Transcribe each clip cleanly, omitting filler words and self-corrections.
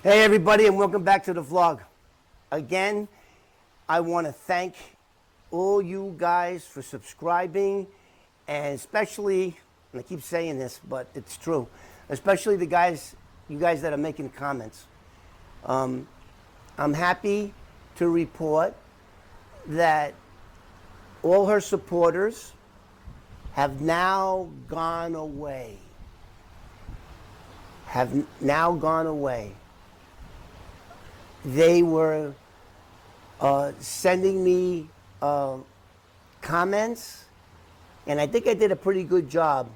Hey everybody, and welcome back to the vlog. Again, I want to thank all you guys for subscribing, and especially, and I keep saying this, but it's true, especially you guys that are making comments. I'm happy to report that all her supporters have now gone away. They were sending me comments, and I think I did a pretty good job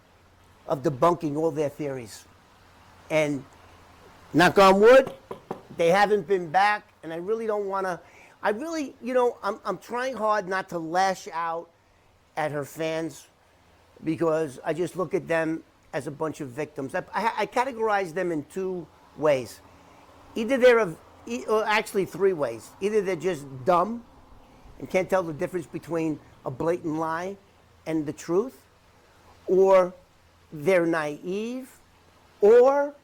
of debunking all their theories. And knock on wood, they haven't been back, and I really don't want to. I really, I'm trying hard not to lash out at her fans because I just look at them as a bunch of victims. I categorize them in two ways. Actually three ways. Either they're just dumb and can't tell the difference between a blatant lie and the truth, or they're naive, or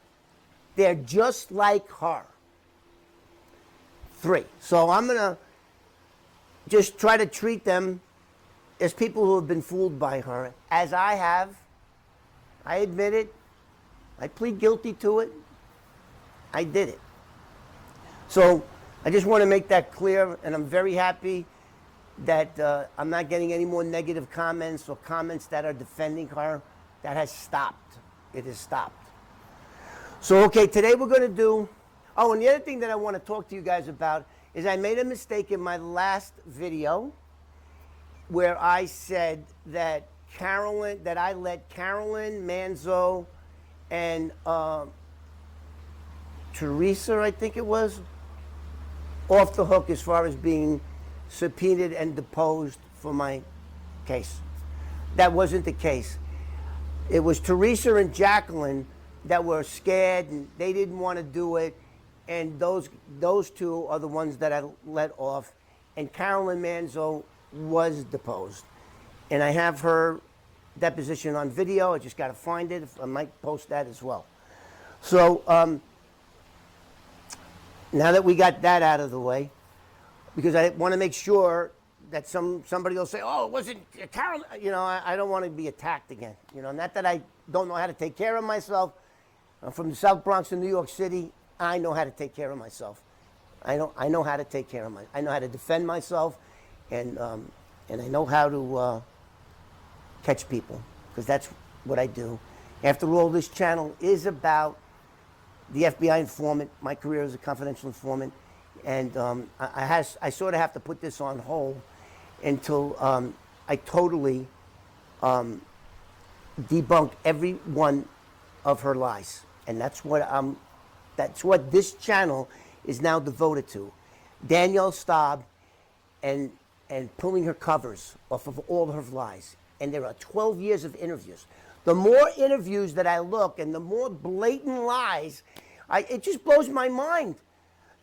they're just like her. Three. So I'm going to just try to treat them as people who have been fooled by her, as I have. I admit it. I plead guilty to it. I did it. So I just want to make that clear, and I'm very happy that I'm not getting any more negative comments or comments that are defending her. That has stopped. It has stopped. So, okay, today we're going to do... Oh, and the other thing that I want to talk to you guys about is I made a mistake in my last video where I said that I let Carolyn, Manzo, and Teresa, I think it was, off the hook as far as being subpoenaed and deposed for my case. That wasn't the case. It was Teresa and Jacqueline that were scared and they didn't want to do it, and those two are the ones that I let off, and Carolyn Manzo was deposed. And I have her deposition on video. I just got to find it. I might post that as well. So now that we got that out of the way, because I want to make sure that somebody will say, oh, it wasn't Carolyn. I don't want to be attacked again. Not that I don't know how to take care of myself. I'm from the South Bronx in New York City. I know how to take care of myself. I know how to take care of myself. I know how to defend myself, and I know how to catch people, because that's what I do. After all, this channel is about the FBI informant, my career as a confidential informant, and I sort of have to put this on hold until I totally debunk every one of her lies, and that's what this channel is now devoted to. Danielle Staubs and pulling her covers off of all of her lies. And there are 12 years of interviews. The more interviews that I look and the more blatant lies, it just blows my mind.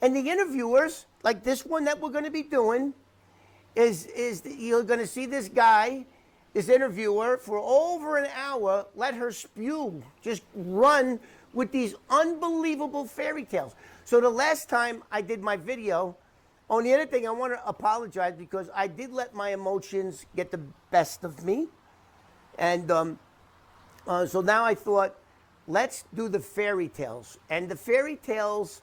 And the interviewers, like this one that we're going to be doing, you're going to see this guy, this interviewer, for over an hour, let her spew, just run with these unbelievable fairy tales. So the last time I did my video, on the other thing, I want to apologize because I did let my emotions get the best of me. And so now I thought, let's do the fairy tales. And the fairy tales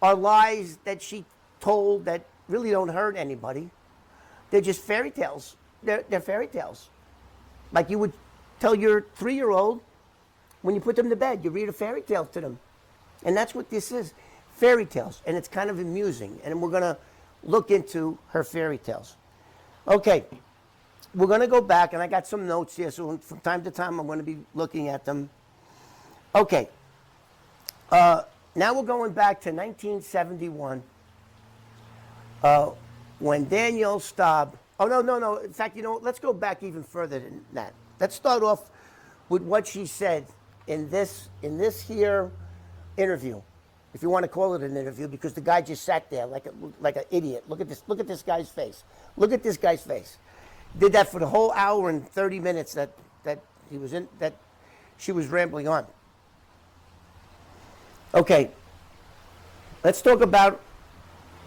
are lies that she told that really don't hurt anybody. They're just fairy tales. They're fairy tales. Like you would tell your 3-year-old when you put them to bed, you read a fairy tale to them. And that's what this is, fairy tales. And it's kind of amusing. And we're going to look into her fairy tales. Okay, we're going to go back, and I got some notes here, so from time to time I'm going to be looking at them. Okay, now we're going back to 1971 when Danielle Staubs, oh, no, in fact, let's go back even further than that. Let's start off with what she said in this here interview, if you want to call it an interview, because the guy just sat there like an idiot. Look at this guy's face. Look at this guy's face. Did that for the whole hour and 30 minutes that she was rambling on. Okay. Let's talk about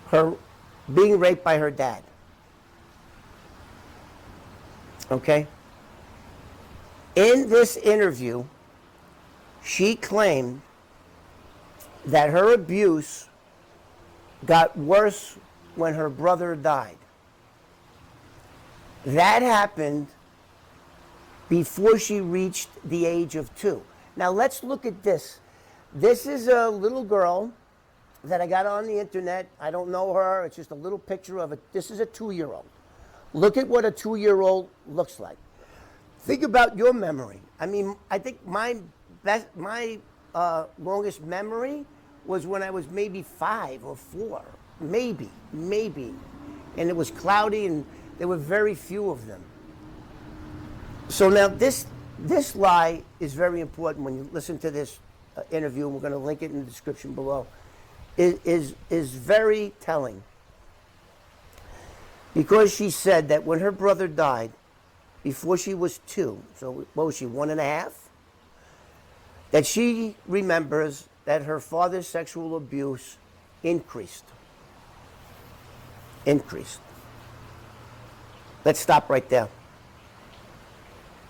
her being raped by her dad. Okay? In this interview, she claimed that her abuse got worse when her brother died. That happened before she reached the age of 2. Now let's look at this. This is a little girl that I got on the internet. I don't know her. It's just a little picture of it. This is a 2-year-old. Look at what a 2-year-old looks like. Think about your memory. I mean, I think my longest memory was when I was maybe 5 or 4. Maybe. And it was cloudy and there were very few of them. So now this lie is very important when you listen to this interview, and we're going to link it in the description below. Is very telling. Because she said that when her brother died, before she was 2, so what was she, 1.5? That she remembers that her father's sexual abuse increased. Let's stop right there.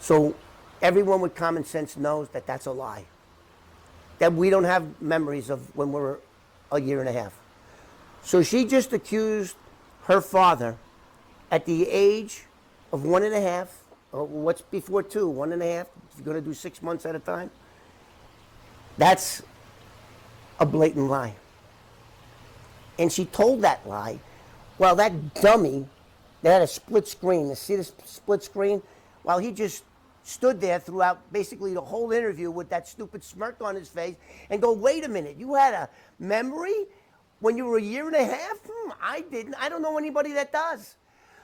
So everyone with common sense knows that that's a lie. That we don't have memories of when we were 1.5 years. So she just accused her father at the age of 1.5, or what's before 2, 1.5, if you're going to do 6 months at a time. That's a blatant lie. And she told that lie while that dummy, they had a split screen. You see this split screen? While he just stood there throughout basically the whole interview with that stupid smirk on his face and go, wait a minute, you had a memory when you were 1.5 years? I didn't. I don't know anybody that does.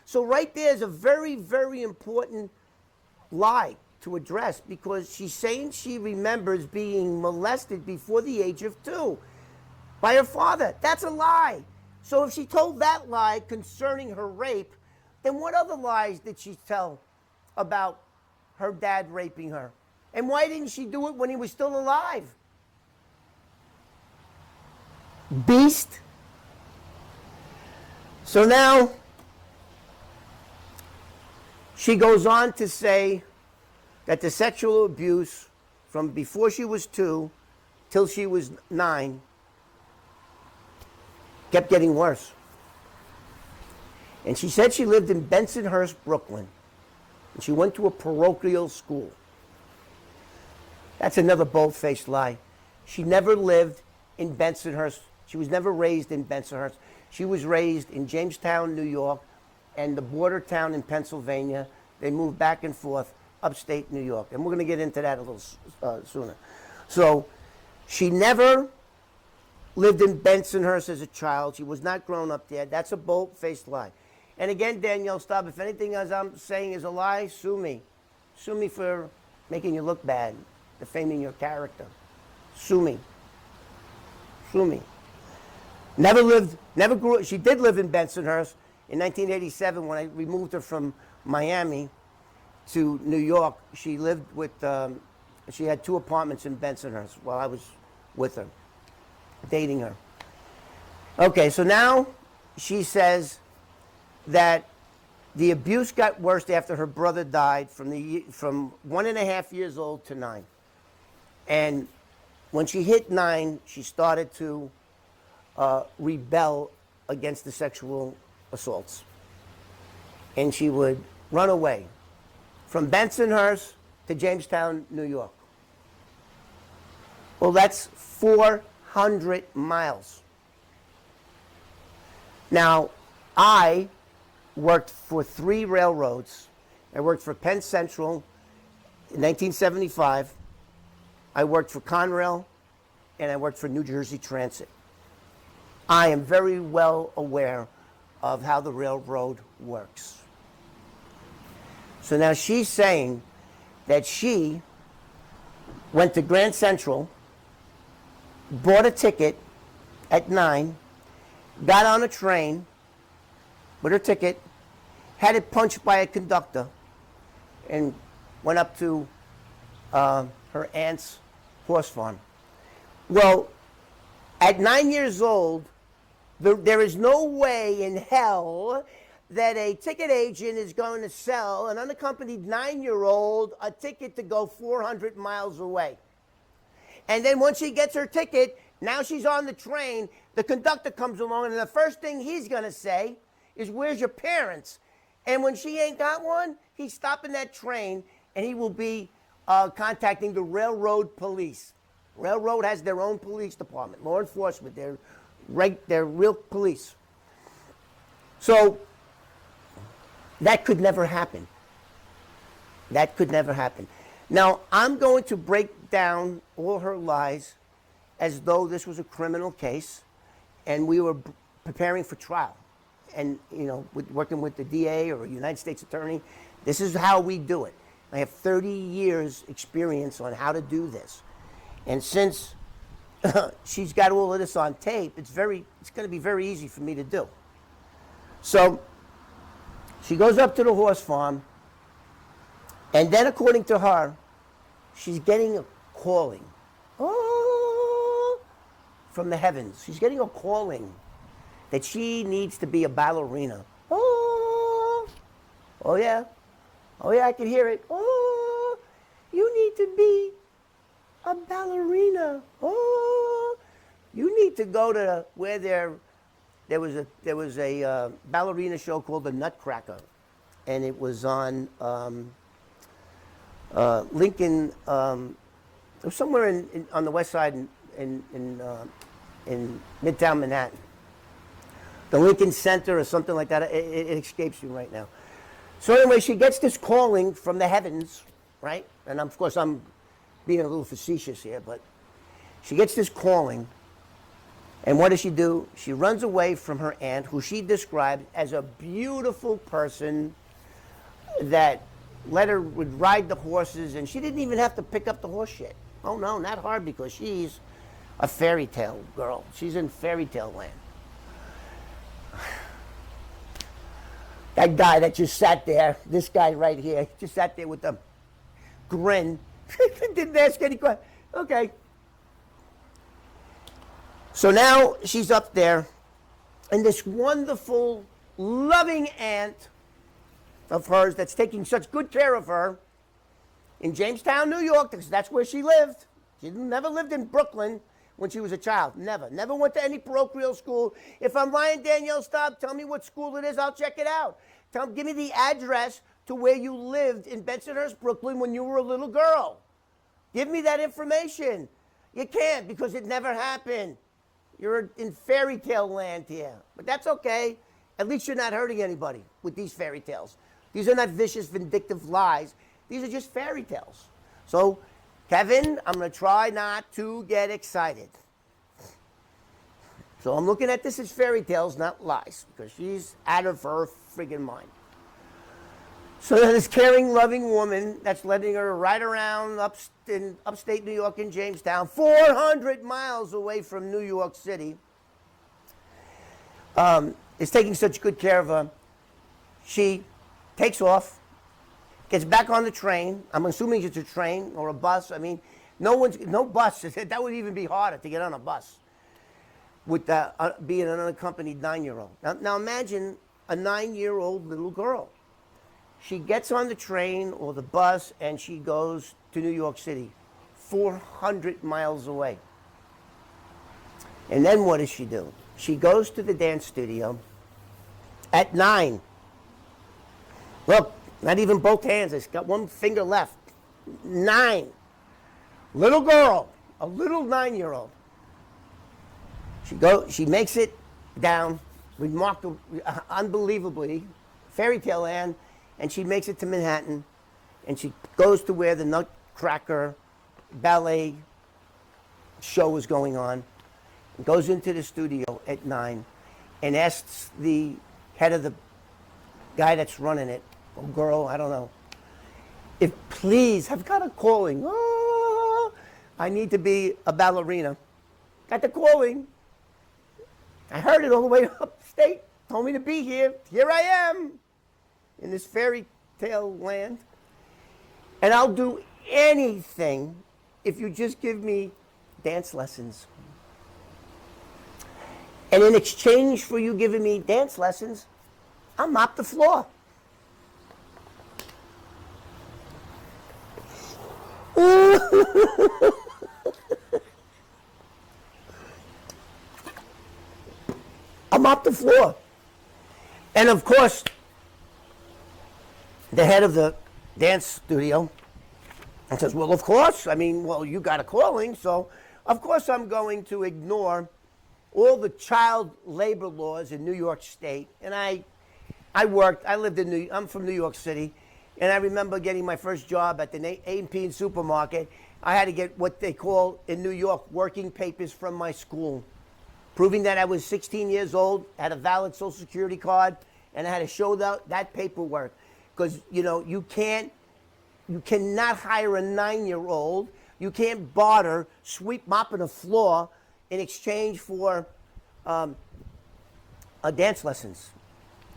So right there is a very, very important lie to address, because she's saying she remembers being molested before the age of 2 by her father. That's a lie. So if she told that lie concerning her rape, then what other lies did she tell about her dad raping her? And why didn't she do it when he was still alive? Beast. So now she goes on to say that the sexual abuse from before she was 2 till she was 9 kept getting worse. And she said she lived in Bensonhurst, Brooklyn. And she went to a parochial school. That's another bold-faced lie. She never lived in Bensonhurst. She was never raised in Bensonhurst. She was raised in Jamestown, New York, and the border town in Pennsylvania. They moved back and forth upstate New York. And we're going to get into that a little sooner. So she never lived in Bensonhurst as a child. She was not grown up there. That's a bold-faced lie. And again, Danielle Staubs, if anything as I'm saying is a lie, sue me. Sue me for making you look bad, defaming your character. Sue me. Sue me. Never grew up. She did live in Bensonhurst in 1987 when I removed her from Miami to New York. She lived with, she had 2 apartments in Bensonhurst while I was with her, dating her. Okay, so now she says that the abuse got worse after her brother died from 1.5 years old to 9. And when she hit 9, she started to rebel against the sexual assaults. And she would run away from Bensonhurst to Jamestown, New York. Well, that's 400 miles. Now, I worked for 3 railroads. I worked for Penn Central in 1975. I worked for Conrail, and I worked for New Jersey Transit. I am very well aware of how the railroad works. So now she's saying that she went to Grand Central, bought a ticket at 9, got on a train with her ticket, had it punched by a conductor, and went up to her aunt's horse farm. Well, At 9 years old, there is no way in hell that a ticket agent is going to sell an unaccompanied 9-year-old a ticket to go 400 miles away. And then once she gets her ticket, now she's on the train, the conductor comes along, and the first thing he's going to say is, where's your parents? And when she ain't got one, he's stopping that train, and he will be contacting the railroad police. Railroad has their own police department, law enforcement. They're real police. So that could never happen. That could never happen. Now, I'm going to break down all her lies as though this was a criminal case and we were preparing for trial. And, you know, working with the DA or a United States attorney, this is how we do it. I have 30 years experience on how to do this. And since she's got all of this on tape, it's going to be very easy for me to do. So she goes up to the horse farm, and then according to her, she's getting a calling. Oh, from the heavens. She's getting a calling that she needs to be a ballerina. Oh, oh yeah. Oh yeah, I can hear it. Oh, you need to be a ballerina. Oh, you need to go to where there was a ballerina show called The Nutcracker, and it was on Lincoln. It was somewhere on the west side in Midtown Manhattan. The Lincoln Center or something like that. It escapes me right now. So anyway, she gets this calling from the heavens, right? And of course, I'm being a little facetious here, but she gets this calling, and what does she do? She runs away from her aunt, who she described as a beautiful person that let her would ride the horses, and she didn't even have to pick up the horse shit. Oh no, not hard, because she's a fairy tale girl. She's in fairy tale land. That guy that just sat there, this guy right here, just sat there with a grin. Didn't ask any questions. Okay. So now she's up there, and this wonderful, loving aunt of hers that's taking such good care of her in Jamestown, New York, because that's where she lived. She never lived in Brooklyn when she was a child. Never. Never went to any parochial school. If I'm lying, Danielle Staubs, tell me what school it is. I'll check it out. Give me the address to where you lived in Bensonhurst, Brooklyn when you were a little girl. Give me that information. You can't, because it never happened. You're in fairy tale land here. But that's okay. At least you're not hurting anybody with these fairy tales. These are not vicious, vindictive lies. These are just fairy tales. So, Kevin, I'm going to try not to get excited. So I'm looking at this as fairy tales, not lies, because she's out of her friggin' mind. So this caring, loving woman that's letting her ride around in upstate New York in Jamestown, 400 miles away from New York City, is taking such good care of her. She takes off, gets back on the train. I'm assuming it's a train or a bus. I mean, no bus. That would even be harder to get on a bus with being an unaccompanied 9-year-old. Now imagine a 9-year-old little girl. She gets on the train or the bus and she goes to New York City, 400 miles away. And then what does she do? She goes to the dance studio at 9. Look, not even both hands. It's got one finger left. 9. Little girl, a little 9-year-old. She makes it down, remarkable, unbelievably, fairy tale land, and she makes it to Manhattan, and she goes to where the Nutcracker ballet show is going on, and goes into the studio at 9, and asks the head of the guy that's running it, or girl, I don't know, if please, I've got a calling. Oh, I need to be a ballerina. Got the calling. I heard it all the way upstate. Told me to be here. Here I am in this fairy tale land. And I'll do anything if you just give me dance lessons. And in exchange for you giving me dance lessons, I'll mop the floor. I'll mop the floor. And of course, the head of the dance studio says, well, of course, I mean, well, you got a calling, so of course I'm going to ignore all the child labor laws in New York State. And I'm from New York City, and I remember getting my first job at the A&P supermarket. I had to get what they call in New York working papers from my school, proving that I was 16 years old, had a valid Social Security card, and I had to show that paperwork. Because, you know, you cannot hire a 9-year-old. You can't barter mopping a floor in exchange for dance lessons.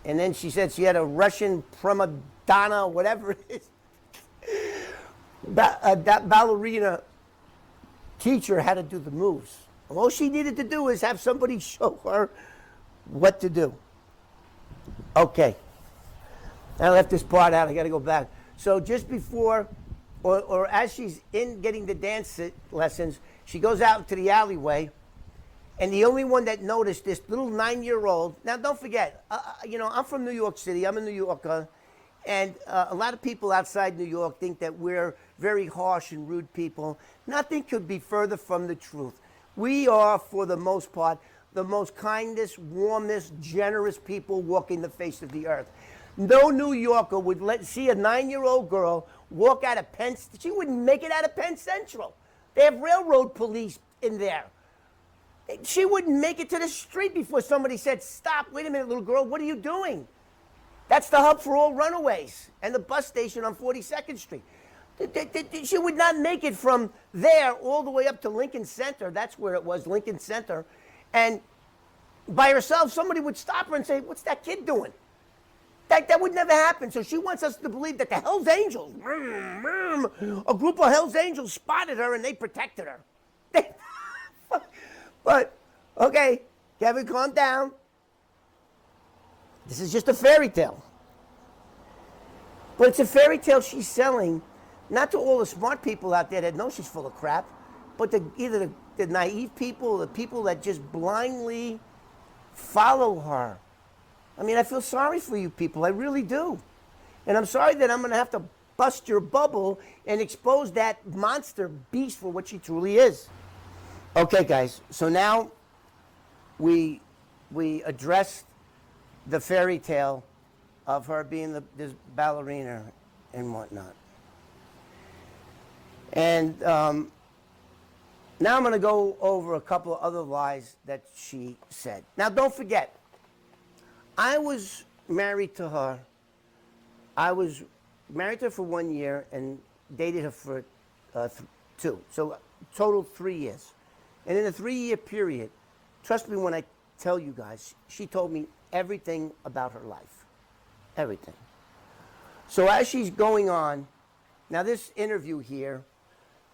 And then she said she had a Russian prima donna, whatever it is. That ballerina teacher had to do the moves. All she needed to do is have somebody show her what to do. Okay. I left this part out. I got to go back. So just before, or as she's in getting the dance lessons, she goes out into the alleyway, and the only one that noticed this little 9-year-old. Now, don't forget, you know, I'm from New York City. I'm a New Yorker, and a lot of people outside New York think that we're very harsh and rude people. Nothing could be further from the truth. We are, for the most part, the most kindest, warmest, generous people walking the face of the earth. No New Yorker would see a 9-year-old girl walk out of Penn. She wouldn't make it out of Penn Central. They have railroad police in there. She wouldn't make it to the street before somebody said, stop, wait a minute, little girl, what are you doing? That's the hub for all runaways and the bus station on 42nd Street. She would not make it from there all the way up to Lincoln Center. That's where it was, Lincoln Center. And by herself, somebody would stop her and say, what's that kid doing? That would never happen. So she wants us to believe that the Hells Angels, a group of Hells Angels spotted her and they protected her. But, okay, Kevin, calm down. This is just a fairy tale. But it's a fairy tale she's selling, not to all the smart people out there that know she's full of crap, but to either the naive people or the people that just blindly follow her. I mean, I feel sorry for you people. I really do. And I'm sorry that I'm going to have to bust your bubble and expose that monster beast for what she truly is. Okay, guys. So now we addressed the fairy tale of her being this ballerina and whatnot. And now I'm going to go over a couple of other lies that she said. Now, don't forget, I was married to her. I was married to her for 1 year and dated her for 2. So total 3 years. And in a 3-year period, trust me when I tell you guys, she told me everything about her life. Everything. So as she's going on, now this interview here,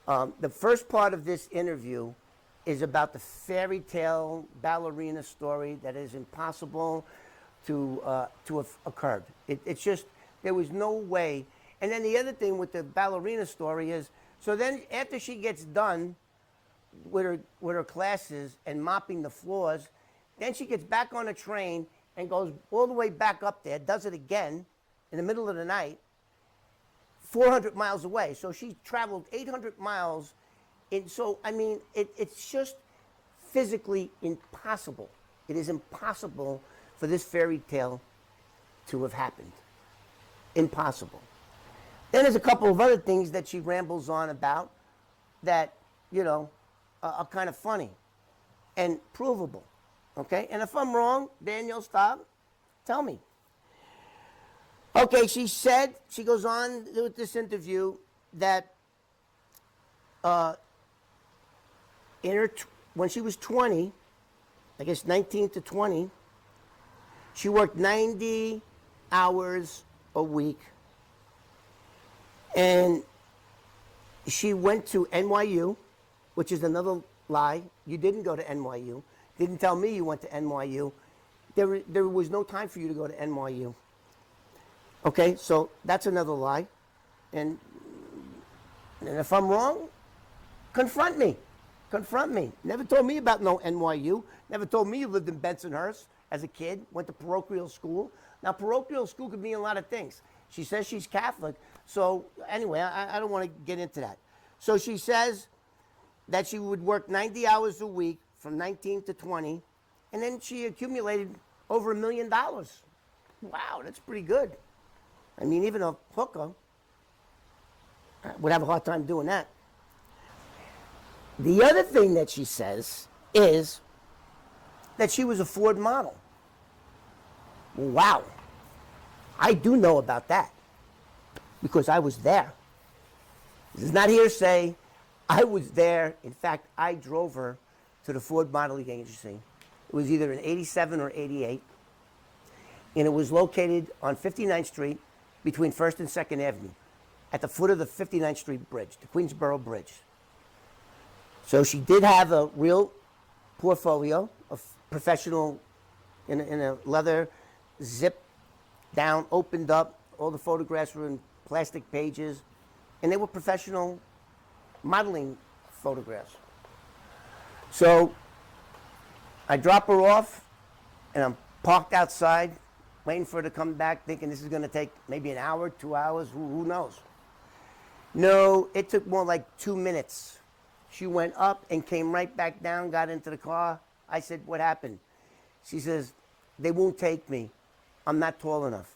the first part of this interview is about the fairy tale ballerina story that is impossible to have occurred. It's just, there was no way. And then the other thing with the ballerina story is, so then after she gets done with her classes and mopping the floors, then she gets back on a train and goes all the way back up there, does it again in the middle of the night, 400 miles away. So she traveled 800 miles. So, I mean, it's just physically impossible. It is impossible for this fairy tale to have happened. Impossible. Then there's a couple of other things that she rambles on about that, you know, are kind of funny and provable. Okay? And if I'm wrong, Danielle Staubs, tell me. Okay, she said, she goes on with this interview that when she was 20, I guess 19 to 20, she worked 90 hours a week. And she went to NYU, which is another lie. You didn't go to NYU. Didn't tell me you went to NYU. There was no time for you to go to NYU. Okay, so that's another lie. And if I'm wrong, confront me. Confront me. Never told me about no NYU. Never told me you lived in Bensonhurst as a kid, went to parochial school. Now, parochial school could mean a lot of things. She says she's Catholic. So anyway, I don't want to get into that. So she says that she would work 90 hours a week from 19 to 20, and then she accumulated over $1 million. Wow, that's pretty good. I mean, even a hooker would have a hard time doing that. The other thing that she says is that she was a Ford model. Wow. I do know about that because I was there. This is not hearsay. I was there. In fact, I drove her to the Ford Modeling Agency. It was either in 87 or 88. And it was located on 59th Street between 1st and 2nd Avenue at the foot of the 59th Street Bridge, the Queensboro Bridge. So she did have a real portfolio of professional, in a leather zip down, opened up. All the photographs were in plastic pages, and they were professional modeling photographs. So I drop her off, and I'm parked outside, waiting for her to come back, thinking this is going to take maybe an hour, 2 hours, who knows. No, it took more like 2 minutes. She went up and came right back down, got into the car. I said, what happened? She says, they won't take me. I'm not tall enough.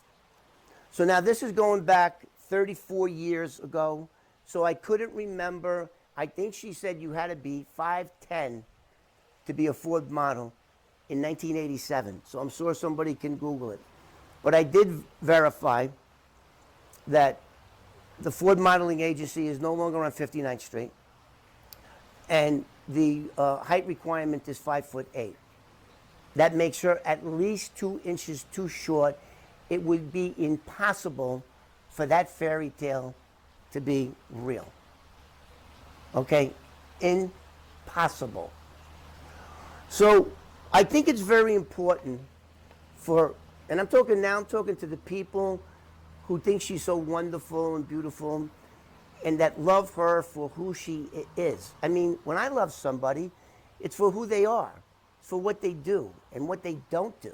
So now this is going back 34 years ago. So I couldn't remember. I think she said you had to be 5'10" to be a Ford model in 1987. So I'm sure somebody can Google it. But I did verify that the Ford Modeling Agency is no longer on 59th Street. And the height requirement is 5'8". That makes her at least 2 inches too short. It would be impossible for that fairy tale to be real. Okay? Impossible. So I think it's very important for, and I'm talking to the people who think she's so wonderful and beautiful and that love her for who she is. I mean, when I love somebody, it's for who they are, for what they do and what they don't do.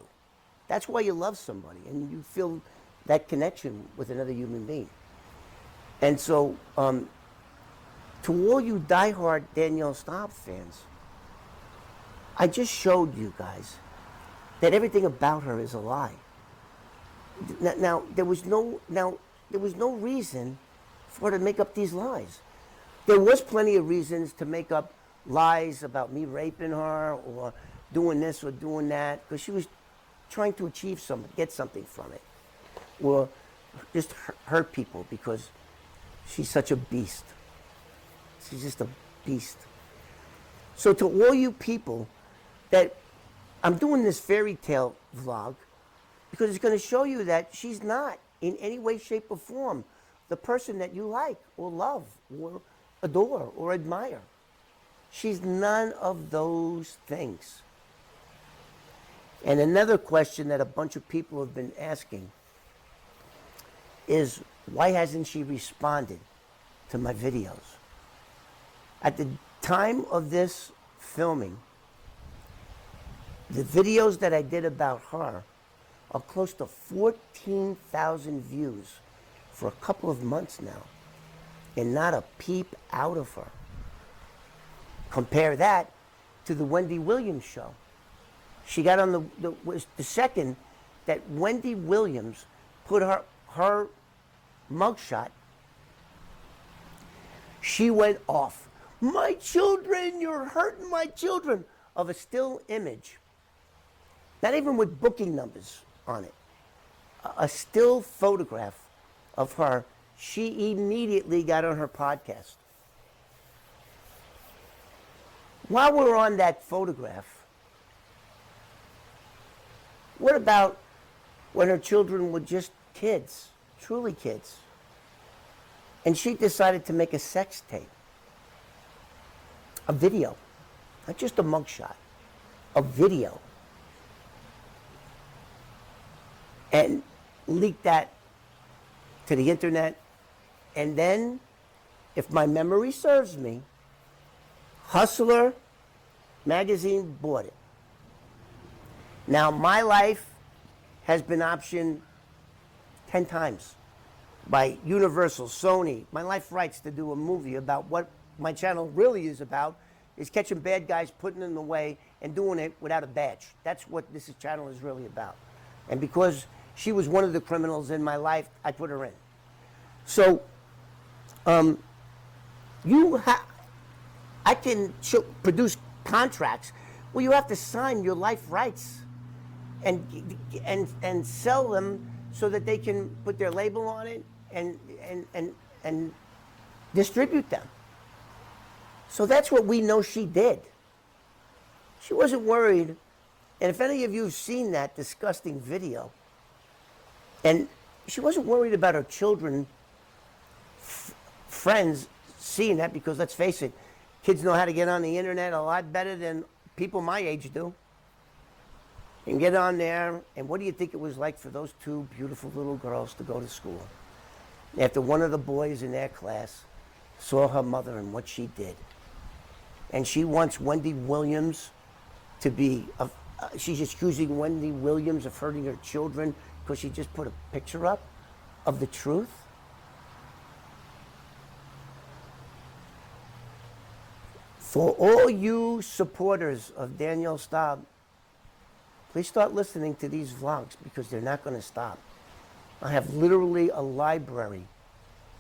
That's why you love somebody, and you feel that connection with another human being. And so, to all you diehard Danielle Staubs fans, I just showed you guys that everything about her is a lie. Now there was no reason for her to make up these lies. There was plenty of reasons to make up lies about me raping her or doing this or doing that, because she was trying to achieve something, get something from it, or just hurt people because she's such a beast. She's just a beast. So to all you people that, I'm doing this fairy tale vlog because it's going to show you that she's not in any way, shape, or form the person that you like or love or adore or admire. She's none of those things. And another question that a bunch of people have been asking is, why hasn't she responded to my videos? At the time of this filming, the videos that I did about her are close to 14,000 views for a couple of months now, and not a peep out of her. Compare that to the Wendy Williams show. She got on was the second that Wendy Williams put her mugshot, she went off. My children, you're hurting my children, of a still image. Not even with booking numbers on it. A still photograph of her. She immediately got on her podcast. While we're on that photograph, what about when her children were just kids, truly kids, and she decided to make a sex tape, a video, not just a mugshot, a video and leak that to the internet. And then, if my memory serves me, Hustler magazine bought it. Now, my life has been optioned 10 times by Universal, Sony. My life rights to do a movie about what my channel really is about, is catching bad guys, putting them away, and doing it without a badge. That's what this channel is really about. And because she was one of the criminals in my life, I put her in. So, I can produce contracts where you have to sign your life rights and sell them so that they can put their label on it and distribute them. So that's what we know she did. She wasn't worried. And if any of you have seen that disgusting video, and she wasn't worried about her children, friends seeing that, because let's face it, kids know how to get on the internet a lot better than people my age do. And get on there, and what do you think it was like for those two beautiful little girls to go to school? After one of the boys in their class saw her mother and what she did. And she wants Wendy Williams to be, she's accusing Wendy Williams of hurting her children because she just put a picture up of the truth. For all you supporters of Danielle Staubs, please start listening to these vlogs, because they're not going to stop. I have literally a library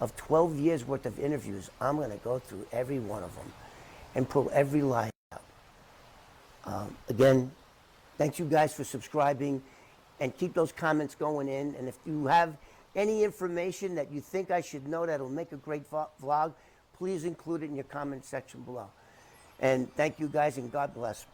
of 12 years worth of interviews. I'm going to go through every one of them and pull every lie out. Again, thank you guys for subscribing, and keep those comments going in. And if you have any information that you think I should know that'll make a great vlog, please include it in your comment section below. And thank you guys, and God bless.